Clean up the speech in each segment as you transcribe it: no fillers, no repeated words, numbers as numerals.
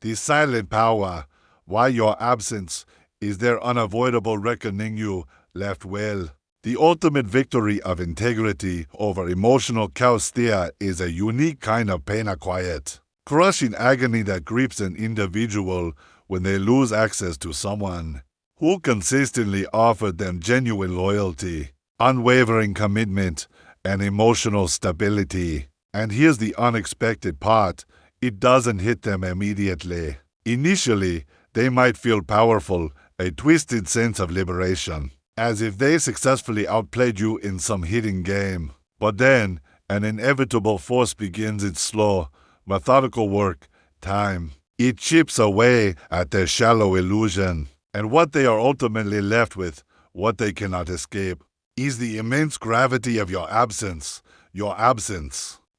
The silent power, why your absence is their unavoidable reckoning you left well. The ultimate victory of integrity over emotional chaos there is a unique kind of pain acquired, crushing agony that grips an individual when they lose access to someone who consistently offered them genuine loyalty, unwavering commitment, and emotional stability. And here's the unexpected part. It doesn't hit them immediately. Initially, they might feel powerful, a twisted sense of liberation, as if they successfully outplayed you in some hidden game. But then, an inevitable force begins its slow, methodical work, time. It chips away at their shallow illusion, and what they are ultimately left with, what they cannot escape, is the immense gravity of your absence,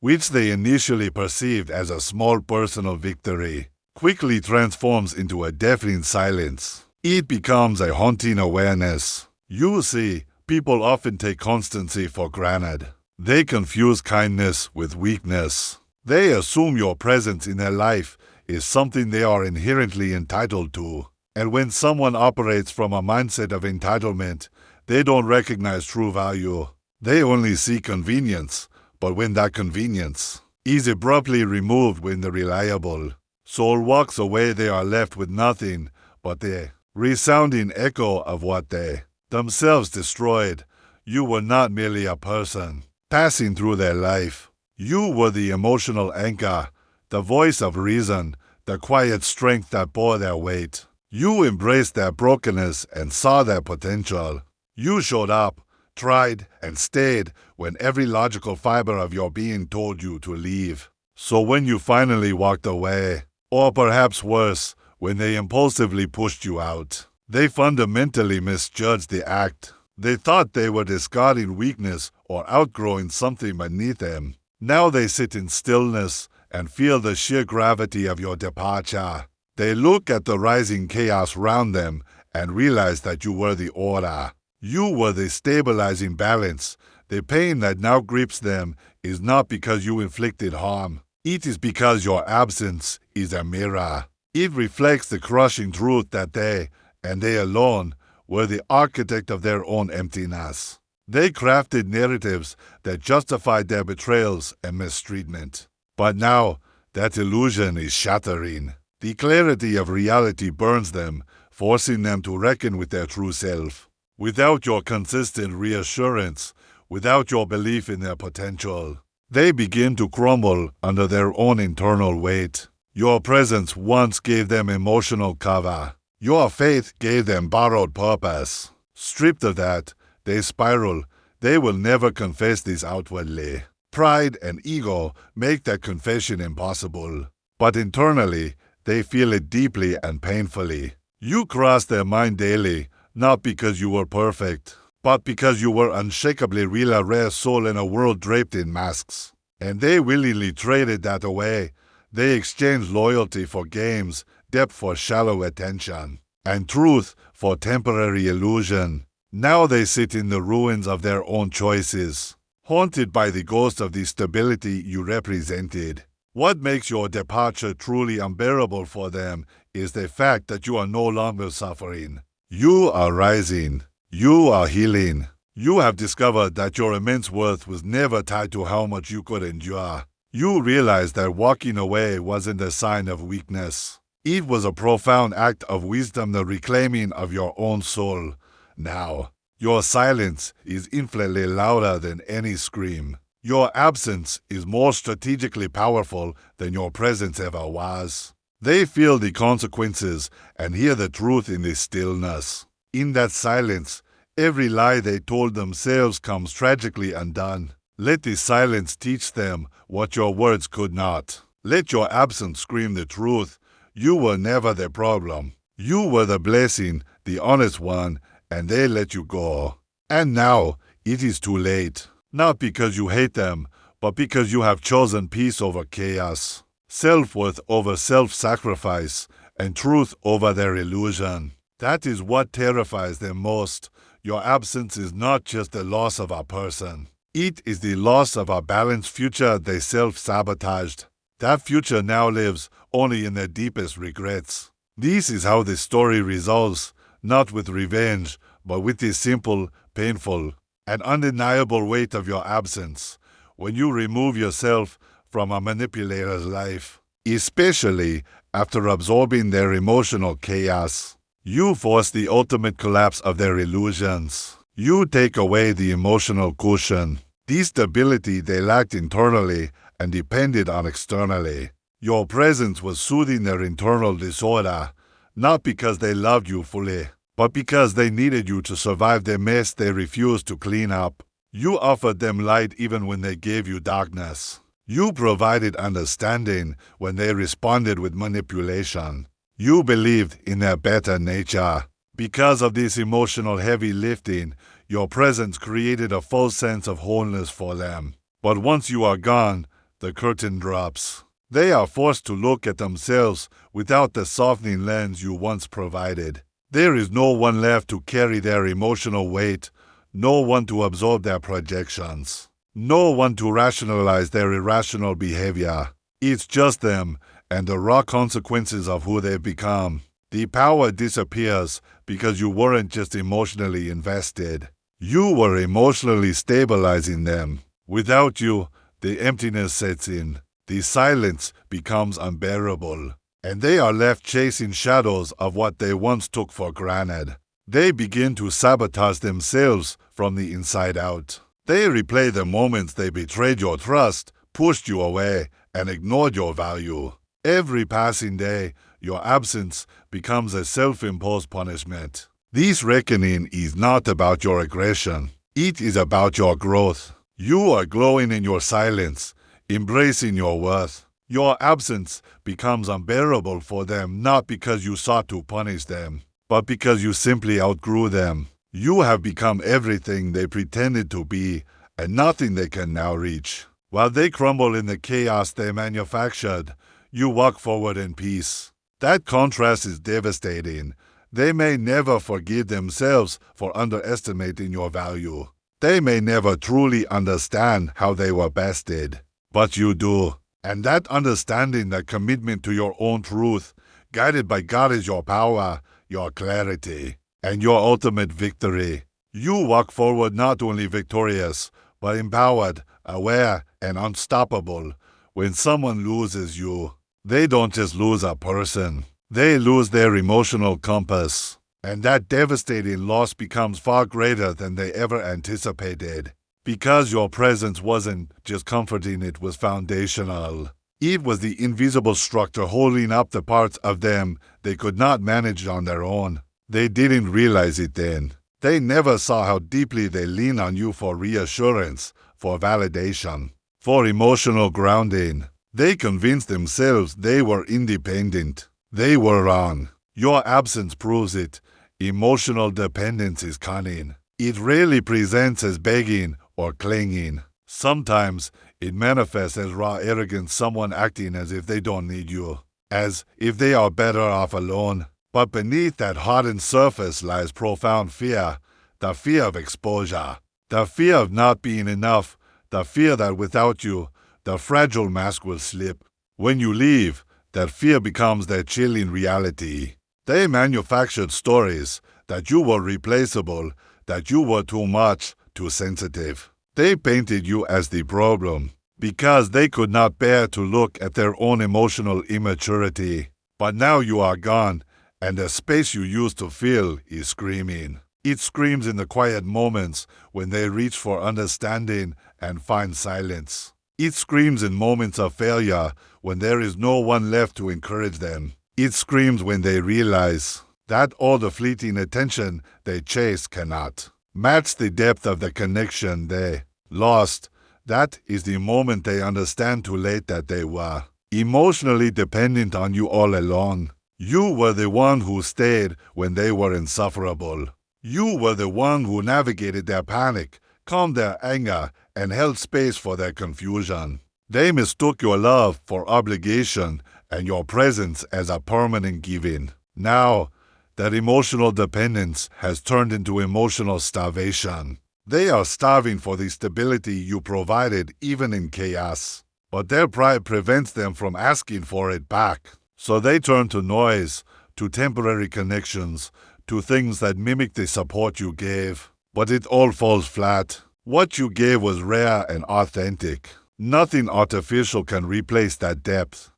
which they initially perceived as a small personal victory, quickly transforms into a deafening silence. It becomes a haunting awareness. You see, people often take constancy for granted. They confuse kindness with weakness. They assume your presence in their life is something they are inherently entitled to. And when someone operates from a mindset of entitlement, they don't recognize true value. They only see convenience, but when that convenience is abruptly removed when the reliable soul walks away, they are left with nothing but the resounding echo of what they themselves destroyed. You were not merely a person passing through their life. You were the emotional anchor, the voice of reason, the quiet strength that bore their weight. You embraced their brokenness and saw their potential. You showed up, tried, and stayed when every logical fiber of your being told you to leave. So when you finally walked away, or perhaps worse, when they impulsively pushed you out, they fundamentally misjudged the act. They thought they were discarding weakness or outgrowing something beneath them. Now they sit in stillness and feel the sheer gravity of your departure. They look at the rising chaos around them and realize that you were the order. You were the stabilizing balance. The pain that now grips them is not because you inflicted harm. It is because your absence is a mirror. It reflects the crushing truth that they, and they alone, were the architect of their own emptiness. They crafted narratives that justified their betrayals and mistreatment. But now, that illusion is shattering. The clarity of reality burns them, forcing them to reckon with their true self. Without your consistent reassurance, without your belief in their potential, they begin to crumble under their own internal weight. Your presence once gave them emotional cover. Your faith gave them borrowed purpose. Stripped of that, they spiral. They will never confess this outwardly. Pride and ego make that confession impossible. But internally, they feel it deeply and painfully. You cross their mind daily, not because you were perfect, but because you were unshakably real, a rare soul in a world draped in masks. And they willingly traded that away. They exchanged loyalty for games, depth for shallow attention, and truth for temporary illusion. Now they sit in the ruins of their own choices, haunted by the ghost of the stability you represented. What makes your departure truly unbearable for them is the fact that you are no longer suffering. You are rising. You are healing. You have discovered that your immense worth was never tied to how much you could endure. You realize that walking away wasn't a sign of weakness. It was a profound act of wisdom, the reclaiming of your own soul. Now, your silence is infinitely louder than any scream. Your absence is more strategically powerful than your presence ever was. They feel the consequences and hear the truth in the stillness. In that silence, every lie they told themselves comes tragically undone. Let the silence teach them what your words could not. Let your absence scream the truth. You were never the problem. You were the blessing, the honest one, and they let you go. And now, it is too late. Not because you hate them, but because you have chosen peace over chaos, self-worth over self-sacrifice, and truth over their illusion. That is what terrifies them most. Your absence is not just the loss of a person. It is the loss of a balanced future they self-sabotaged. That future now lives only in their deepest regrets. This is how the story resolves, not with revenge, but with the simple, painful, and undeniable weight of your absence. When you remove yourself from a manipulator's life, especially after absorbing their emotional chaos, you force the ultimate collapse of their illusions. You take away the emotional cushion, the stability they lacked internally and depended on externally. Your presence was soothing their internal disorder, not because they loved you fully, but because they needed you to survive the mess they refused to clean up. You offered them light even when they gave you darkness. You provided understanding when they responded with manipulation. You believed in their better nature. Because of this emotional heavy lifting, your presence created a false sense of wholeness for them. But once you are gone, the curtain drops. They are forced to look at themselves without the softening lens you once provided. There is no one left to carry their emotional weight, no one to absorb their projections, no one to rationalize their irrational behavior. It's just them and the raw consequences of who they've become. The power disappears because you weren't just emotionally invested. You were emotionally stabilizing them. Without you, the emptiness sets in. The silence becomes unbearable, and they are left chasing shadows of what they once took for granted. They begin to sabotage themselves from the inside out. They replay the moments they betrayed your trust, pushed you away, and ignored your value. Every passing day, your absence becomes a self-imposed punishment. This reckoning is not about your aggression. It is about your growth. You are glowing in your silence, embracing your worth. Your absence becomes unbearable for them not because you sought to punish them, but because you simply outgrew them. You have become everything they pretended to be and nothing they can now reach. While they crumble in the chaos they manufactured, you walk forward in peace. That contrast is devastating. They may never forgive themselves for underestimating your value. They may never truly understand how they were bested, but you do. And that understanding, that commitment to your own truth, guided by God, is your power, your clarity, and your ultimate victory. You walk forward not only victorious, but empowered, aware, and unstoppable. When someone loses you, they don't just lose a person. They lose their emotional compass. And that devastating loss becomes far greater than they ever anticipated. Because your presence wasn't just comforting, it was foundational. It was the invisible structure holding up the parts of them they could not manage on their own. They didn't realize it then. They never saw how deeply they lean on you for reassurance, for validation, for emotional grounding. They convinced themselves they were independent. They were wrong. Your absence proves it. Emotional dependence is cunning. It rarely presents as begging or clinging. Sometimes it manifests as raw arrogance, someone acting as if they don't need you, as if they are better off alone. But beneath that hardened surface lies profound fear, the fear of exposure, the fear of not being enough, the fear that without you, the fragile mask will slip. When you leave, that fear becomes their chilling reality. They manufactured stories that you were replaceable, that you were too much, too sensitive. They painted you as the problem because they could not bear to look at their own emotional immaturity. But now you are gone, and the space you used to fill is screaming. It screams in the quiet moments when they reach for understanding and find silence. It screams in moments of failure when there is no one left to encourage them. It screams when they realize that all the fleeting attention they chase cannot match the depth of the connection they lost. That is the moment they understand too late that they were emotionally dependent on you all along. You were the one who stayed when they were insufferable. You were the one who navigated their panic, calmed their anger, and held space for their confusion. They mistook your love for obligation and your presence as a permanent giving. Now, that emotional dependence has turned into emotional starvation. They are starving for the stability you provided even in chaos. but their pride prevents them from asking for it back. So they turn to noise, to temporary connections, to things that mimic the support you gave. But it all falls flat. What you gave was rare and authentic. Nothing artificial can replace that depth.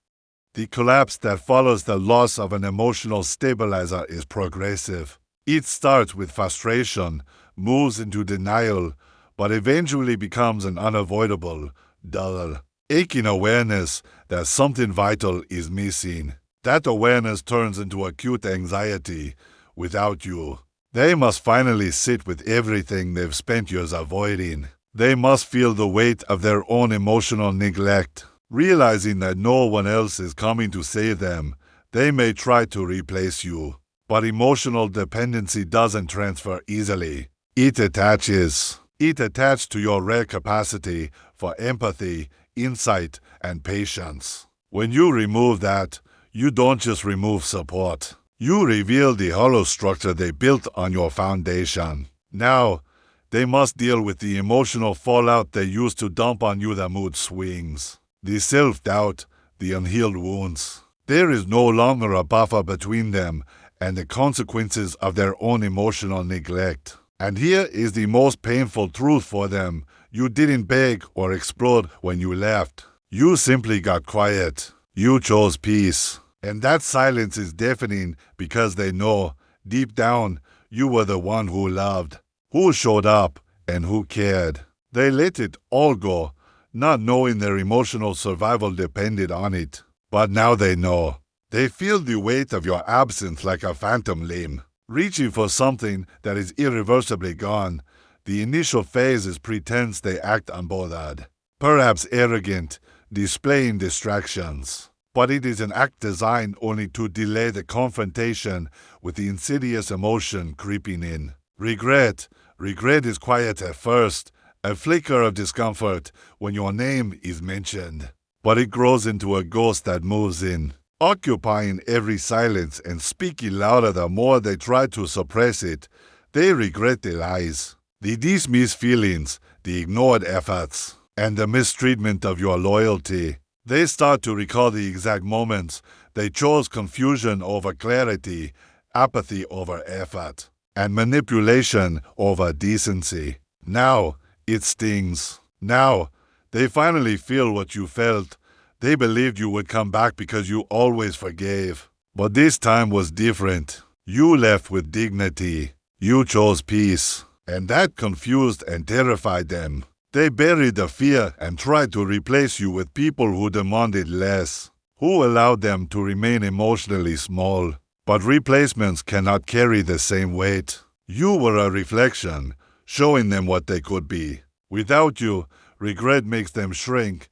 The collapse that follows the loss of an emotional stabilizer is progressive. It starts with frustration, moves into denial, but eventually becomes an unavoidable, dull, aching awareness that something vital is missing. That awareness turns into acute anxiety. Without you, they must finally sit with everything they've spent years avoiding. They must feel the weight of their own emotional neglect. Realizing that no one else is coming to save them, they may try to replace you. But emotional dependency doesn't transfer easily. It attaches. It attached to your rare capacity for empathy, insight, and patience. When you remove that, you don't just remove support. You reveal the hollow structure they built on your foundation. Now, they must deal with the emotional fallout they used to dump on you. The mood swings, the self-doubt, the unhealed wounds. There is no longer a buffer between them and the consequences of their own emotional neglect. And here is the most painful truth for them. You didn't beg or explode when you left. You simply got quiet. You chose peace. And that silence is deafening because they know, deep down, you were the one who loved, who showed up, and who cared. They let it all go, not knowing their emotional survival depended on it. But now they know. They feel the weight of your absence like a phantom limb, reaching for something that is irreversibly gone. The initial phase is pretense. They act unbothered, perhaps arrogant, displaying distractions. But it is an act designed only to delay the confrontation with the insidious emotion creeping in. Regret. Regret is quiet at first, a flicker of discomfort when your name is mentioned. But it grows into a ghost that moves in, occupying every silence and speaking louder the more they try to suppress it. They regret the lies, the dismissed feelings, the ignored efforts, and the mistreatment of your loyalty. They start to recall the exact moments they chose confusion over clarity, apathy over effort, and manipulation over decency. Now, it stings. Now, they finally feel what you felt. They believed you would come back because you always forgave. But this time was different. You left with dignity. You chose peace. And that confused and terrified them. They buried the fear and tried to replace you with people who demanded less, who allowed them to remain emotionally small. But replacements cannot carry the same weight. You were a reflection, showing them what they could be. Without you, regret makes them shrink.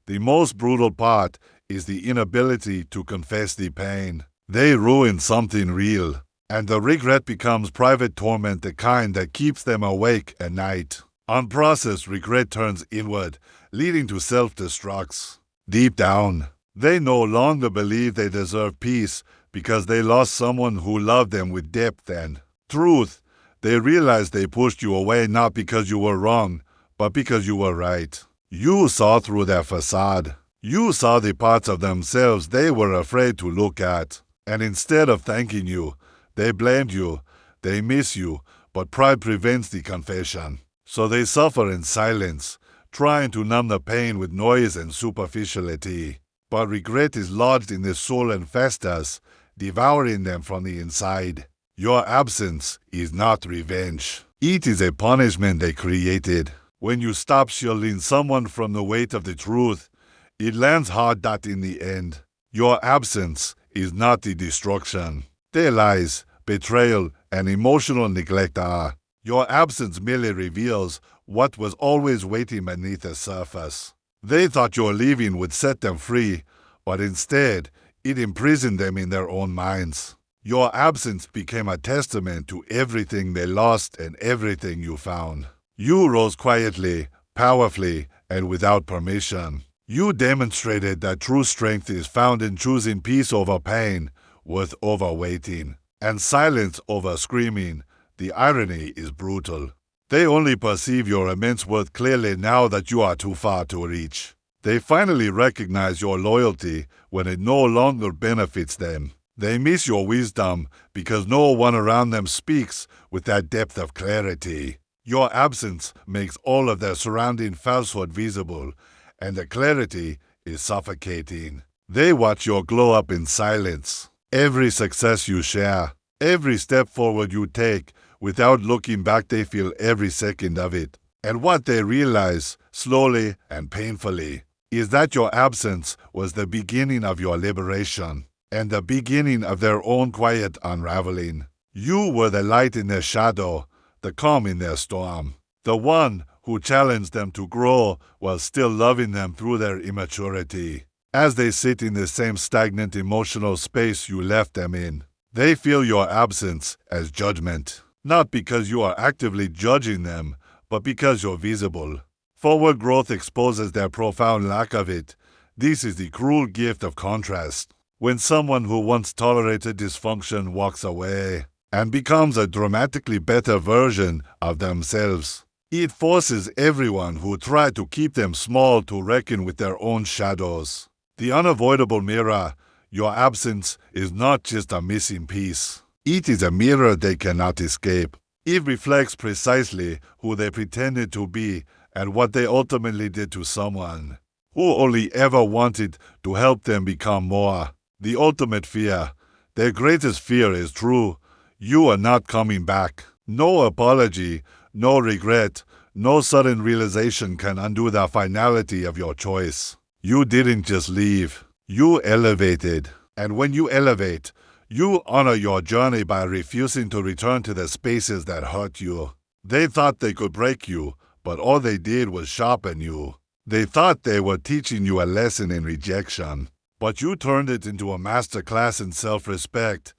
The most brutal part is the inability to confess the pain. They ruin something real, and the regret becomes private torment, the kind that keeps them awake at night. Unprocessed regret turns inward, leading to self-destructs. Deep down, they no longer believe they deserve peace because they lost someone who loved them with depth and truth. They realize they pushed you away not because you were wrong, but because you were right. You saw through their facade. You saw the parts of themselves they were afraid to look at. And instead of thanking you, they blamed you. They miss you, but pride prevents the confession. So they suffer in silence, trying to numb the pain with noise and superficiality. But regret is lodged in the soul and festers, devouring them from the inside. Your absence is not revenge. It is a punishment they created. When you stop shielding someone from the weight of the truth, it lands hard that in the end. Your absence is not the destruction. Their lies, betrayal, and emotional neglect are. Your absence merely reveals what was always waiting beneath the surface. They thought your leaving would set them free, but instead, it imprisoned them in their own minds. Your absence became a testament to everything they lost and everything you found. You rose quietly, powerfully, and without permission. You demonstrated that true strength is found in choosing peace over pain, worth over waiting, and silence over screaming. The irony is brutal. They only perceive your immense worth clearly now that you are too far to reach. They finally recognize your loyalty when it no longer benefits them. They miss your wisdom because no one around them speaks with that depth of clarity. Your absence makes all of their surrounding falsehood visible, and the clarity is suffocating. They watch your glow up in silence. Every success you share, every step forward you take, without looking back, they feel every second of it. And what they realize, slowly and painfully, is that your absence was the beginning of your liberation and the beginning of their own quiet unraveling. You were the light in their shadow, the calm in their storm, the one who challenged them to grow while still loving them through their immaturity. As they sit in the same stagnant emotional space you left them in, they feel your absence as judgment, not because you are actively judging them, but because you're visible. Forward growth exposes their profound lack of it. This is the cruel gift of contrast. When someone who once tolerated dysfunction walks away and becomes a dramatically better version of themselves, it forces everyone who tried to keep them small to reckon with their own shadows. The unavoidable mirror, your absence, is not just a missing piece. It is a mirror they cannot escape. It reflects precisely who they pretended to be and what they ultimately did to someone who only ever wanted to help them become more. The ultimate fear, their greatest fear, is true. You are not coming back. No apology, no regret, no sudden realization can undo the finality of your choice. You didn't just leave. You elevated. And when you elevate, you honor your journey by refusing to return to the spaces that hurt you. They thought they could break you, but all they did was sharpen you. They thought they were teaching you a lesson in rejection, but you turned it into a masterclass in self-respect.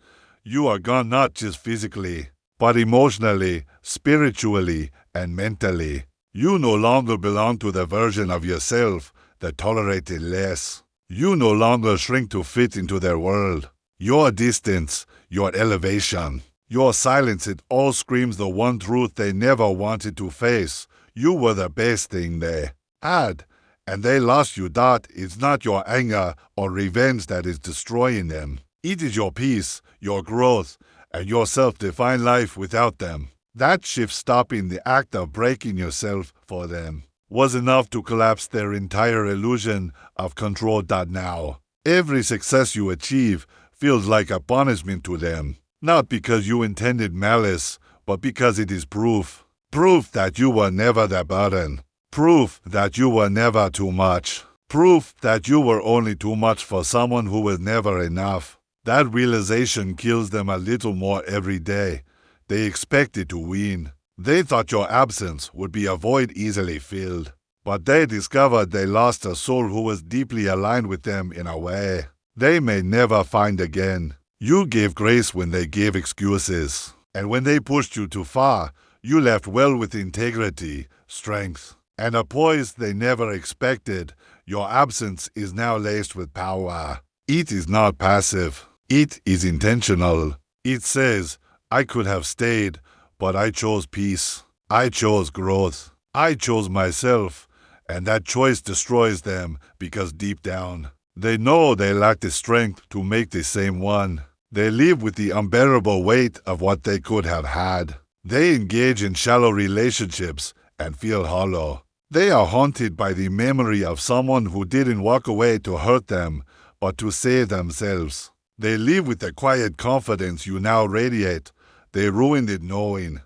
You are gone not just physically, but emotionally, spiritually, and mentally. You no longer belong to the version of yourself that tolerated less. You no longer shrink to fit into their world. Your distance, your elevation, your silence, it all screams the one truth they never wanted to face. You were the best thing they had, and they lost you. That is not your anger or revenge that is destroying them. It is your peace, your growth, and your self-defined life without them. That shift, stopping the act of breaking yourself for them, was enough to collapse their entire illusion of control. That now, every success you achieve feels like a punishment to them, not because you intended malice, but because it is proof. Proof that you were never the burden. Proof that you were never too much. Proof that you were only too much for someone who was never enough. That realization kills them a little more every day. They expected to win. They thought your absence would be a void easily filled. But they discovered they lost a soul who was deeply aligned with them in a way they may never find again. You gave grace when they gave excuses. And when they pushed you too far, you left well with integrity, strength, and a poise they never expected. Your absence is now laced with power. It is not passive. It is intentional. It says, I could have stayed, but I chose peace. I chose growth. I chose myself. And that choice destroys them because deep down, they know they lack the strength to make the same one. They live with the unbearable weight of what they could have had. They engage in shallow relationships and feel hollow. They are haunted by the memory of someone who didn't walk away to hurt them, but to save themselves. They live with the quiet confidence you now radiate. They ruined it knowing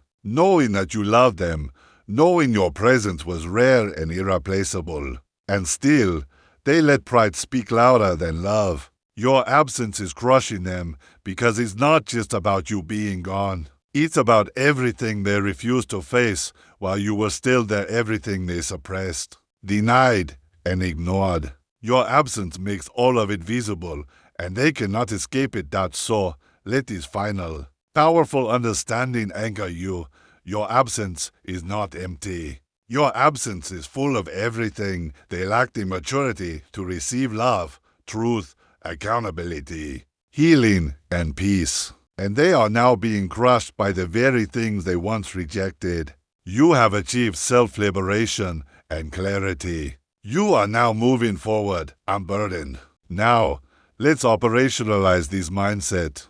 that you loved them, knowing your presence was rare and irreplaceable. And still, they let pride speak louder than love. Your absence is crushing them because it's not just about you being gone. It's about everything they refused to face while you were still there, everything they suppressed, denied, and ignored. Your absence makes all of it visible, and they cannot escape it. That so, let this final, powerful understanding anchor you. Your absence is not empty. Your absence is full of everything they lack the maturity to receive: love, truth, accountability, healing, and peace. And they are now being crushed by the very things they once rejected. You have achieved self-liberation and clarity. You are now moving forward, unburdened. Now, let's operationalize this mindset.